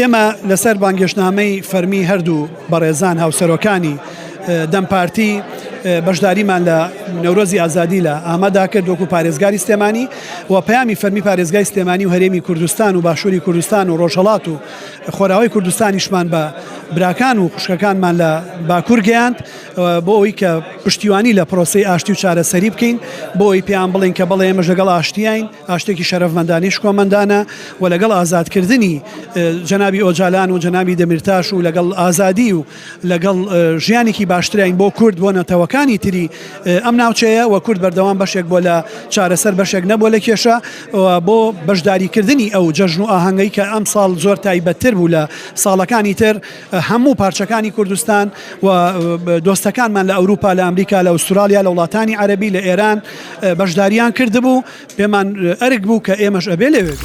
ئێمە لەسەر بانگێشتنامەی فەرمی هەردوو بەڕێزان هاوسەرۆکانی دەم پارتی بەشداریمان لە نەورۆزی ئازادی لە ئامادا کرد وەکو پارێزگاری سلێمانی و پەیامی فەرمی پارێزگای سلێمانی و هەرێمی کوردستان و باشووری کوردستان و ڕۆژهەڵات و خۆراوی کوردستانیشمان بە براکان و خوشکەکانمان لە باکوور گەیاند بۆ ئەوەی کە پشتیوانی لە پرۆسەی ئاشتی و چارەسەری بکەین بۆ ئەوەی پێیان بڵین کە بەڵێ ئێمەش لەگەڵ ئاشتیین ئاشتێکی شەرەفمەندانیش کۆمەندانە و لەگەڵ ئازادکردنی جەنابی ئۆجالان و جەنابی دەمیرتاش و لەگەڵ ئازادی و لەگەڵ ژیانێکی باشترین بۆ کورد بۆ نەتەوەکانی تری ئەم ناوچەیە و کورد بەردەوام بەشێک بۆ لە چارەسەر بەشێک نەبووە لە کێشە بۆ بەشداریکردنی ئەو جەژن و ئاهەنگەی کە ئەم ساڵ زۆر تایبەتتر بوو لە ساڵەکانی تر هەموو پارچەکانی کوردستان و دۆستەکانمان لە ئەوروپا لە ئەمریکا لە ئوسترالیا لە وڵاتانی عەرەبی لە ئێران بەشداریان کردبوو پێمان ئەرک بوو کە ئێمەش ئەبێ لەوێ